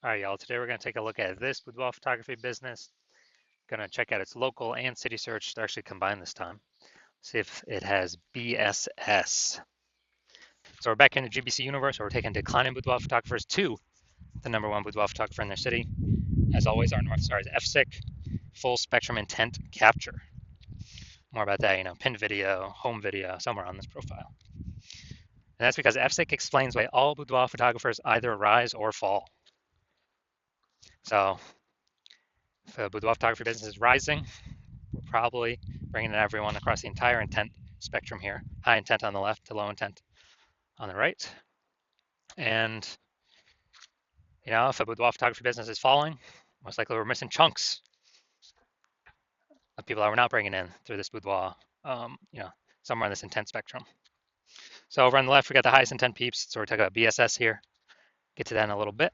All right, y'all. Today we're going to take a look at this boudoir photography business. Going to check out its local and city search. They're actually combined this time. See if it has BSS. So we're back in the GBC universe, where we're taking declining boudoir photographers to the #1 boudoir photographer in their city. As always, our North Star is FSIC, full spectrum intent capture. More about that, pinned video, home video, somewhere on this profile. And that's because FSIC explains why all boudoir photographers either rise or fall. So if the boudoir photography business is rising, we're probably bringing in everyone across the entire intent spectrum here. High intent on the left to low intent on the right. And, if a boudoir photography business is falling, most likely we're missing chunks of people that we're not bringing in through this boudoir, somewhere in this intent spectrum. So over on the left, we got the highest intent peeps. So we're talking about BSS here. Get to that in a little bit.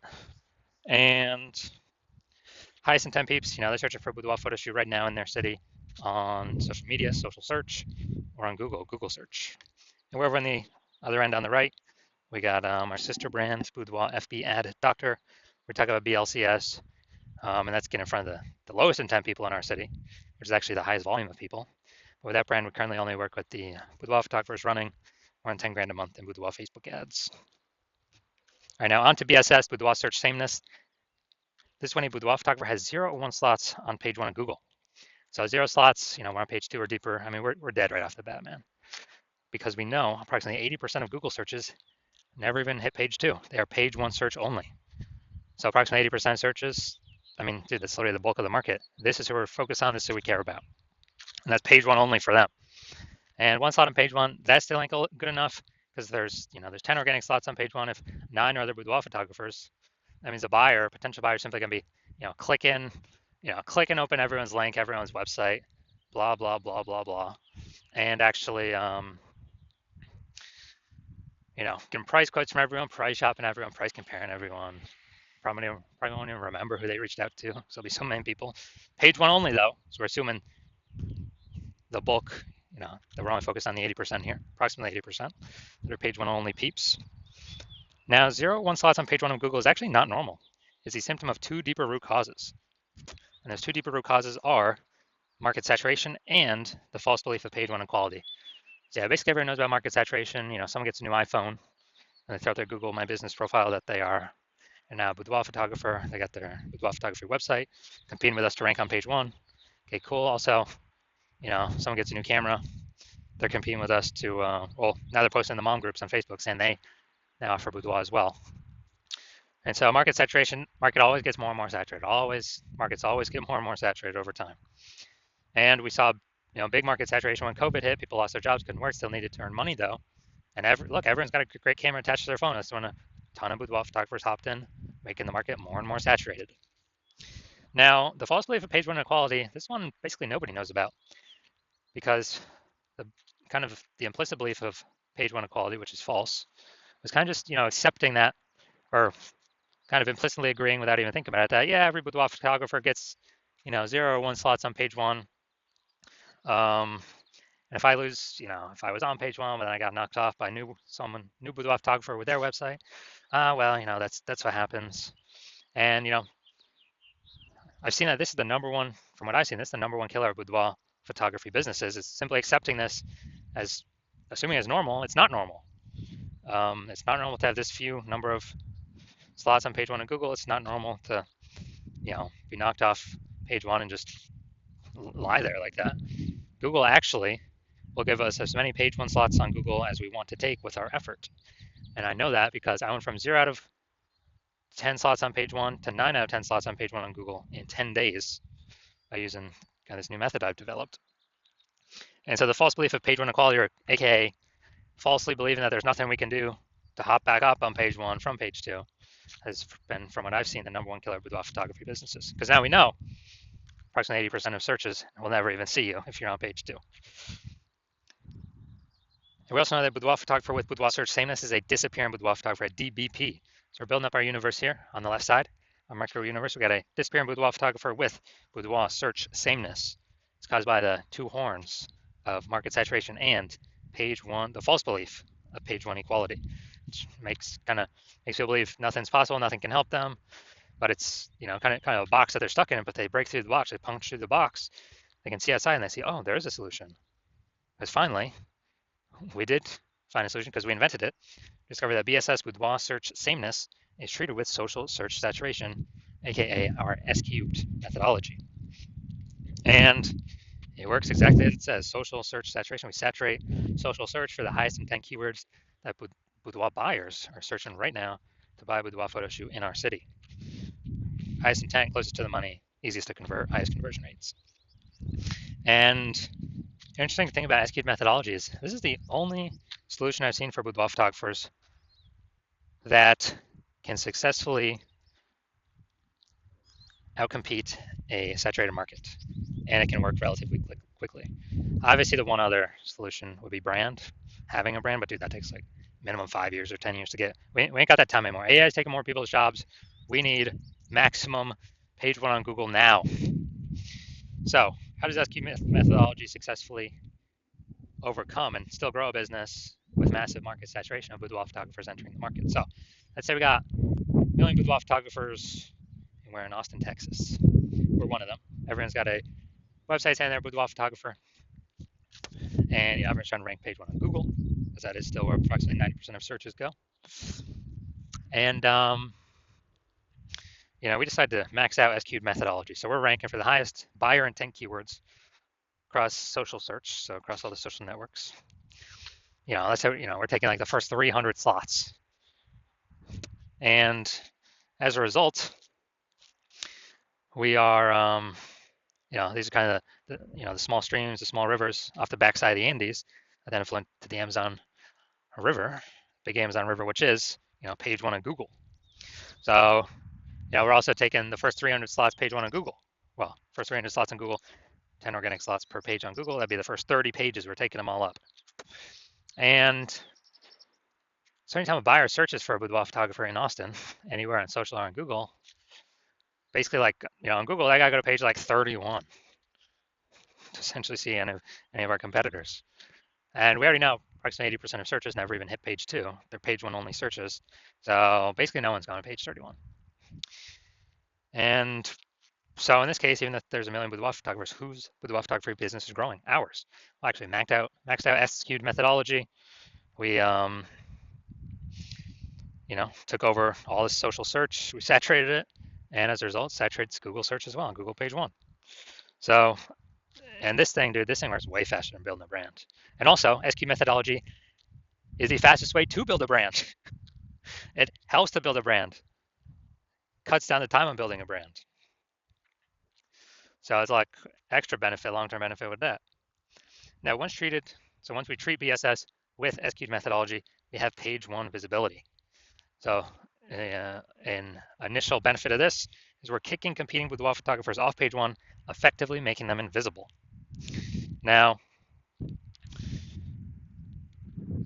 And highest intent peeps, they're searching for a boudoir photo shoot right now in their city on social media, social search, or on Google search. And we're over on the other end on the right, we got our sister brand, Boudoir FB Ad Doctor. We're talking about BLCS, and that's getting in front of the lowest intent people in our city, which is actually the highest volume of people. But with that brand, we currently only work with the boudoir photographers running around 10 grand a month in boudoir Facebook ads. All right, now on to BSS, Boudoir Search Sameness. This is when a boudoir photographer has 0 or 1 slots on page 1 of Google. So 0 slots, we're on page 2 or deeper. I mean, we're dead right off the bat, man. Because we know approximately 80% of Google searches never even hit page 2. They are page 1 search only. So approximately 80% of searches, I mean, dude, that's literally the bulk of the market. This is who we're focused on. This is who we care about. And that's page 1 only for them. And 1 slot on page 1, that still ain't good enough because there's 10 organic slots on page 1. If 9 are other boudoir photographers, that means a potential buyer, simply going to be, click and open everyone's link, everyone's website, blah, blah, blah, blah, blah. And actually, getting price quotes from everyone, price shopping everyone, price comparing everyone. Probably won't even remember who they reached out to. So there'll be so many people. Page 1 only though, so we're assuming the bulk, that we're only focused on the 80% here, approximately 80%. They're page 1 only peeps. Now, 0 1 slots on page 1 of Google is actually not normal. It's a symptom of 2 deeper root causes. And those 2 deeper root causes are market saturation and the false belief of page 1 equality. So yeah, basically everyone knows about market saturation. Someone gets a new iPhone and they throw out their Google My Business profile that they are now a boudoir photographer. They got their boudoir photography website, competing with us to rank on page 1. Okay, cool. Also, someone gets a new camera. They're competing with us to, now they're posting in the mom groups on Facebook saying they now offer boudoir as well. And so market saturation, market always gets more and more saturated. Markets always get more and more saturated over time. And we saw, big market saturation when COVID hit. People lost their jobs, couldn't work, still needed to earn money though. And everyone's got a great camera attached to their phone. That's when a ton of boudoir photographers hopped in, making the market more and more saturated. Now, the false belief of page 1 inequality, this one basically nobody knows about because the implicit belief of page 1 equality, which is false, was kind of just, accepting that, or kind of implicitly agreeing without even thinking about it, that, yeah, every boudoir photographer gets, 0 or 1 slots on page 1. And if I lose, if I was on page 1, but then I got knocked off by new boudoir photographer with their website, well, that's what happens. And, I've seen that this is the number one, from what I've seen, this is the number one killer of boudoir photography businesses. It's simply accepting this as, assuming as normal. It's not normal. It's not normal to have this few number of slots on page 1 of Google. It's not normal to, be knocked off page 1 and just lie there like that. Google actually will give us as many page 1 slots on Google as we want to take with our effort. And I know that because I went from 0 out of 10 slots on page 1 to 9 out of 10 slots on page 1 on Google in 10 days by using this new method I've developed. And so the false belief of page 1 equality, or aka falsely believing that there's nothing we can do to hop back up on page 1 from page 2, has been, from what I've seen, the number one killer of boudoir photography businesses. Because now we know approximately 80% of searches will never even see you if you're on page 2. And we also know that boudoir photographer with boudoir search sameness is a disappearing boudoir photographer, a DBP. So we're building up our universe here on the left side, our micro universe. We got a disappearing boudoir photographer with boudoir search sameness. It's caused by the 2 horns of market saturation and page 1, the false belief of page 1 equality, which makes people believe nothing's possible, nothing can help them. but it's, you know, kind of a box that they're stuck in, but they break through the box, they punch through the box, they can see outside and they see, oh, there is a solution. Because finally, we did find a solution because we invented it. Discovered that BSS boudoir search sameness is treated with social search saturation, aka our S cubed methodology. And it works exactly as it says, social search saturation. We saturate social search for the highest intent keywords that boudoir buyers are searching right now to buy a boudoir photo shoot in our city. Highest intent, closest to the money, easiest to convert, highest conversion rates. And the interesting thing about S-cubed methodology is this is the only solution I've seen for boudoir photographers that can successfully outcompete a saturated market, and it can work relatively quickly. Obviously, the one other solution would be brand, having a brand, but dude, that takes like minimum 5 years or 10 years to get. We ain't got that time anymore. AI is taking more people's jobs. We need maximum page one on Google now. So, how does SQ methodology successfully overcome and still grow a business with massive market saturation of boudoir photographers entering the market? So, let's say we got a million boudoir photographers, and we're in Austin, Texas. We're one of them. Everyone's got a website saying they're a boudoir photographer, and everyone's trying to rank page one on Google, because that is still where approximately 90% of searches go. And we decided to max out SQ'd methodology. So we're ranking for the highest buyer intent keywords across social search, so across all the social networks. Let's say we're taking like the first 300 slots, and as a result, we are these are kind of the small streams, the small rivers off the backside of the Andes that then flow into the Amazon River, big Amazon River, which is page one on Google. So we're also taking the first 300 slots page one on Google. Well, first 300 slots on Google, 10 organic slots per page on Google. That'd be the first 30 pages. We're taking them all up. And so anytime a buyer searches for a boudoir photographer in Austin, anywhere on social or on Google, basically on Google, I gotta go to page like 31 to essentially see any of our competitors. And we already know approximately 80% of searches never even hit page two. They're page one only searches. So basically no one's gone to page 31. And so in this case, even if there's a million boudoir photographers, whose boudoir photography business is growing? Ours. Well, actually maxed out S-skewed methodology. We took over all this social search. We saturated it, and as a result, saturated Google search as well on Google page one. So, and this thing works way faster than building a brand. And also, SQ methodology is the fastest way to build a brand. It helps to build a brand, cuts down the time on building a brand. So it's like extra benefit, long-term benefit with that. Now, once we treat BSS with SQ methodology, we have page one visibility. So an initial benefit of this is we're kicking competing boudoir photographers off page one, effectively making them invisible. Now,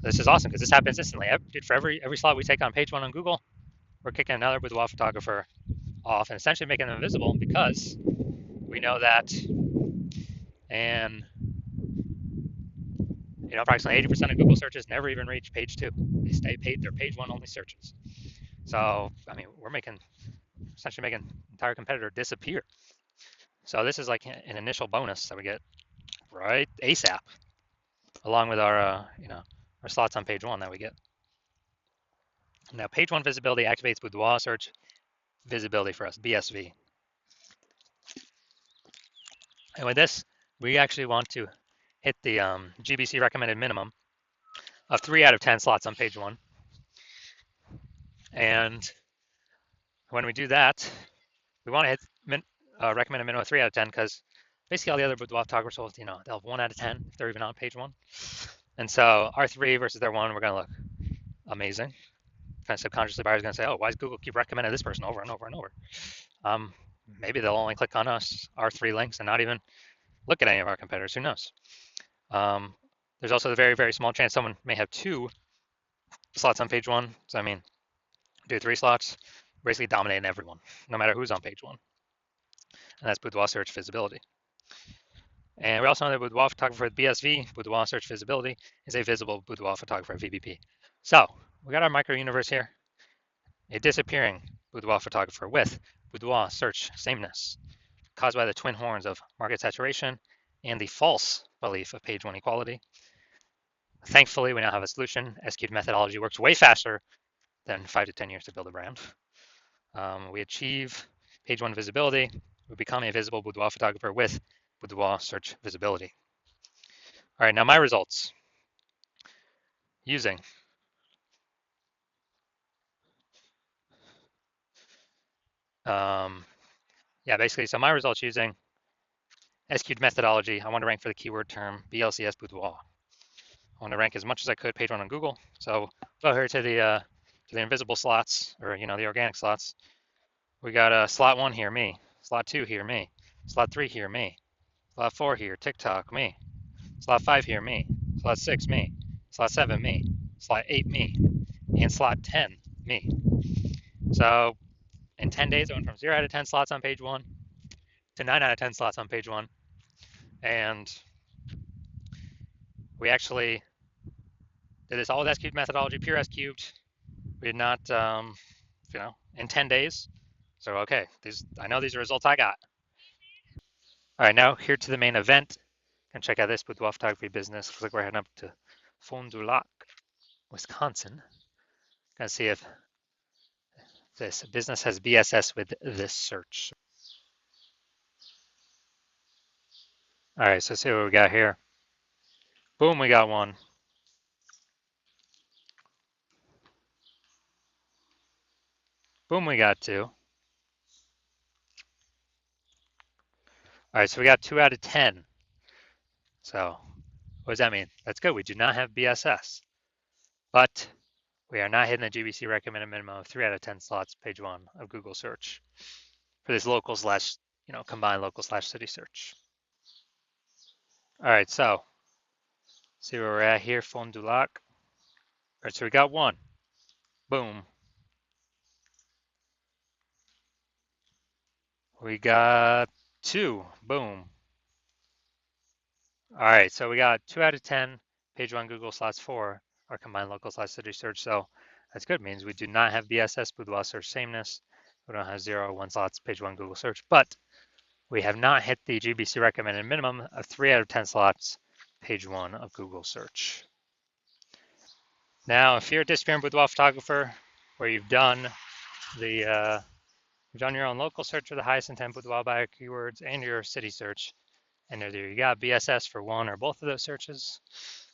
this is awesome because this happens instantly. For every slot we take on page one on Google, we're kicking another boudoir photographer off and essentially making them invisible because we know that, and approximately 80% of Google searches never even reach page two. They stay they're page one only searches. So, we're essentially making an entire competitor disappear. So this is like an initial bonus that we get right ASAP, along with our our slots on page one that we get. Now, page one visibility activates boudoir search visibility for us, BSV. And with this, we actually want to hit the GBC recommended minimum of 3 out of 10 slots on page one. And when we do that, we want to hit recommended minimum of 3 out of 10 because basically all the other boudoir photographers will, they'll have 1 out of 10 if they're even on page one. And so our 3 versus their 1, we're going to look amazing. Kind of subconsciously, buyers are going to say, oh, why does Google keep recommending this person over and over and over? Maybe they'll only click on our 3 links and not even look at any of our competitors. Who knows? There's also the very, very small chance someone may have 2 slots on page one. So, do 3 slots, basically dominating everyone, no matter who's on page one. And that's boudoir search visibility. And we also know that boudoir photographer with BSV, boudoir search visibility, is a visible boudoir photographer VBP. So we got our micro universe here, a disappearing boudoir photographer with boudoir search sameness caused by the twin horns of market saturation and the false belief of page one equality. Thankfully, we now have a solution. SQ'd methodology works way faster than 5 to 10 years to build a brand. We achieve page one visibility. We become a visible boudoir photographer with boudoir search visibility. All right, now my results using basically, so my results using SQ'd methodology. I want to rank for the keyword term BLCS boudoir. I want to rank as much as I could page one on Google. So go here to the invisible slots, or the organic slots. We got slot 1 here, me. Slot 2 here, me. Slot 3 here, me. Slot 4 here, TikTok, me. Slot 5 here, me. Slot 6, me. Slot 7, me. Slot 8, me. And slot 10, me. So in 10 days, I went from 0 out of 10 slots on page 1 to 9 out of 10 slots on page 1. And we actually did this all with S-cubed methodology, pure S-cubed. We did not, in 10 days. So, okay, I know these are results I got. All right, now here to the main event. Can check out this boudoir photography business. Looks like we're heading up to Fond du Lac, Wisconsin. Gonna see if this business has BSS with this search. All right, so let's see what we got here. Boom, we got one. Boom, we got 2. All right, so we got 2 out of 10. So what does that mean? That's good. We do not have BSS, but we are not hitting the GBC recommended minimum of 3 out of 10 slots, page 1 of Google search for this local slash, combined local slash city search. All right, so see where we're at here, Fond du Lac. All right, so we got 1. Boom. We got 2. Boom. All right, so we got 2 out of 10, page 1 Google slots 4, our combined local slash city search. So that's good. It means we do not have BSS, boudoir search sameness. We don't have 0 or 1 slots, page 1 Google search, but we have not hit the GBC recommended minimum of 3 out of 10 slots, page 1 of Google search. Now, if you're a disappearing boudoir photographer, where you've done your own local search for the highest intent boudoir buyer keywords and your city search, and either you got BSS for one or both of those searches,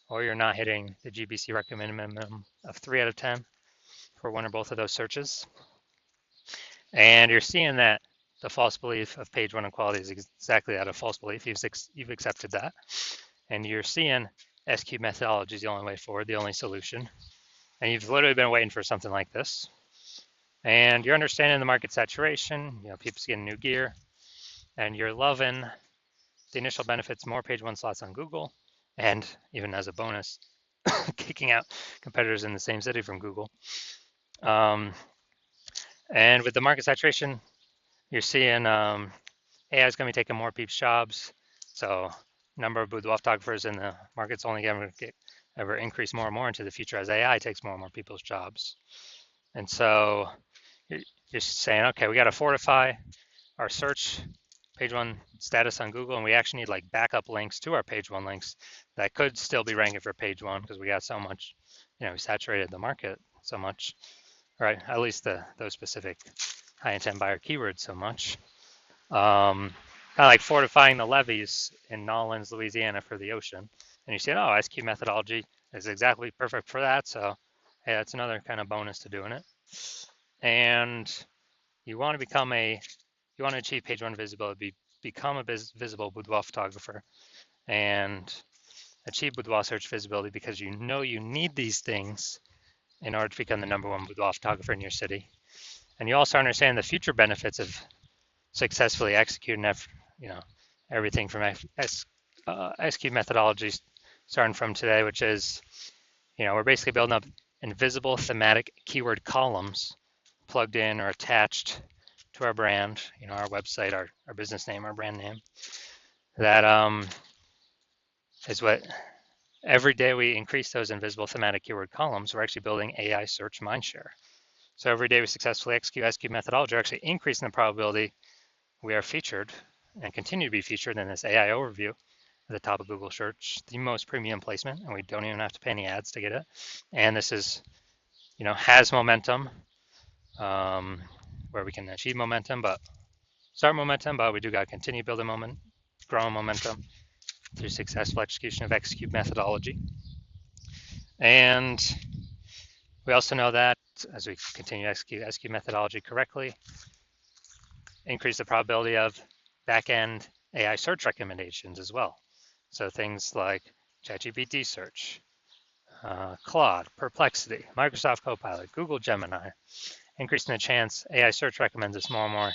or you're not hitting the GBC recommended minimum of 3 out of 10 for one or both of those searches, and you're seeing that the false belief of page 1 equality is exactly that, a false belief. You've accepted that, and you're seeing SQ methodology is the only way forward, the only solution, and you've literally been waiting for something like this, and you're understanding the market saturation, people's getting new gear, and you're loving the initial benefits, more page 1 slots on Google, and even as a bonus, kicking out competitors in the same city from Google. And with the market saturation, you're seeing AI is going to be taking more people's jobs. So number of boudoir photographers in the market's only going to ever increase more and more into the future as AI takes more and more people's jobs. And so you're saying, okay, we got to fortify our search page 1 status on Google, and we actually need like backup links to our page 1 links that could still be ranking for page 1 because we got so much, we saturated the market so much, right? At least those specific high intent buyer keywords so much. Kind of like fortifying the levees in Nolens, Louisiana for the ocean. And you say, oh, SQ methodology is exactly perfect for that. So hey, that's another kind of bonus to doing it. And you want to achieve page 1 visibility, become a visible boudoir photographer and achieve boudoir search visibility because you need these things in order to become the #1 boudoir photographer in your city. And you also understand the future benefits of successfully executing everything from SQ methodologies starting from today, which is, we're basically building up invisible thematic keyword columns plugged in or attached to our brand, our website, our business name, our brand name. That is what every day we increase those invisible thematic keyword columns, we're actually building AI search mindshare. So every day we successfully execute S cube methodology, we're actually increasing the probability we are featured and continue to be featured in this AI overview at the top of Google search, the most premium placement, and we don't even have to pay any ads to get it. And this is, has momentum, where we can achieve momentum, but start momentum, but we do got to continue building momentum, growing momentum through successful execution of X cube methodology. And we also know that as we continue to execute S cube methodology correctly, increase the probability of back-end AI search recommendations as well. So things like ChatGPT search, Claude, Perplexity, Microsoft Copilot, Google Gemini, increasing the chance AI search recommends us more and more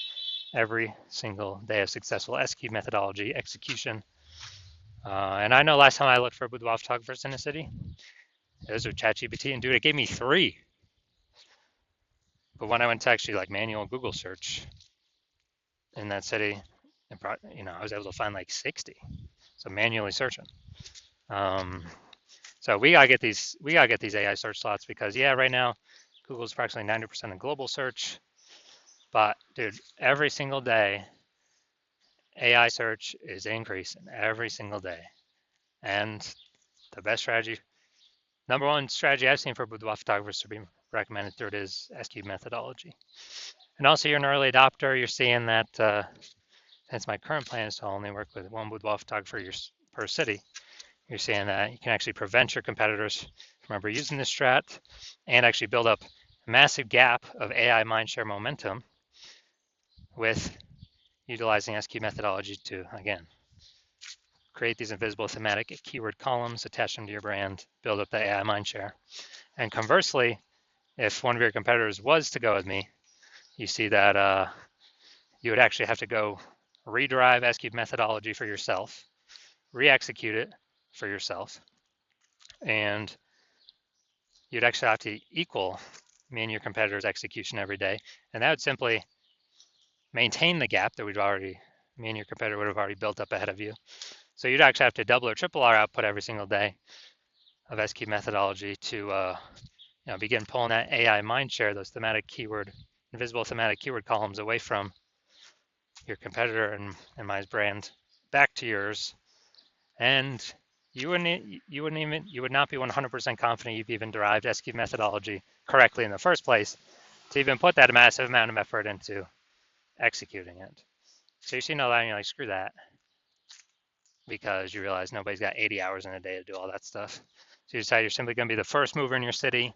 every single day of successful S cube methodology execution. And I know last time I looked for boudoir photographers in the city, it was with ChatGPT, and dude, it gave me 3. But when I went to actually like manual Google search in that city, I was able to find like 60. So manually searching. So we gotta get these AI search slots because right now Google's approximately 90% of global search. But dude, every single day AI search is increasing every single day. And the best strategy, number one strategy I've seen for boudoir photographers to be recommended through it is S cube methodology. And also you're an early adopter, you're seeing that since my current plan is to only work with one boudoir photographer per city, you're seeing that you can actually prevent your competitors from ever using this strat and actually build up a massive gap of AI mindshare momentum with utilizing S cube methodology to, again, create these invisible thematic keyword columns, attach them to your brand, build up the AI mindshare. And conversely, if one of your competitors was to go with me, you see that you would actually have to go rederive S cube methodology for yourself, re-execute it for yourself, and you'd actually have to equal me and your competitor's execution every day. And that would simply maintain the gap that me and your competitor would have already built up ahead of you. So you'd actually have to double or triple our output every single day of S cube methodology to begin pulling that AI mindshare, those invisible thematic keyword columns away from your competitor and my brand back to yours. And you would not be 100% confident you've even derived S cube methodology correctly in the first place to even put that massive amount of effort into executing it. So you see no that and you're like, screw that, because you realize nobody's got 80 hours in a day to do all that stuff. So you decide you're simply going to be the first mover in your city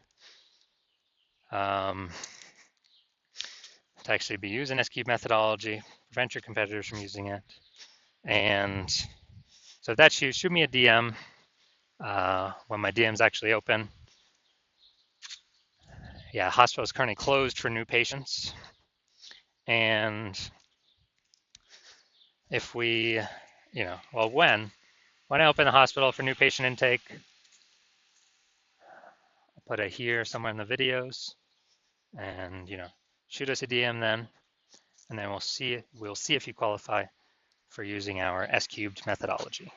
to actually be using S cube methodology, prevent your competitors from using it. And so if that's you, shoot me a DM when my DM's actually open. Yeah, hospital is currently closed for new patients. And if we, when I open the hospital for new patient intake, I'll put it here somewhere in the videos, and shoot us a DM then, and then we'll see if you qualify for using our S cubed methodology.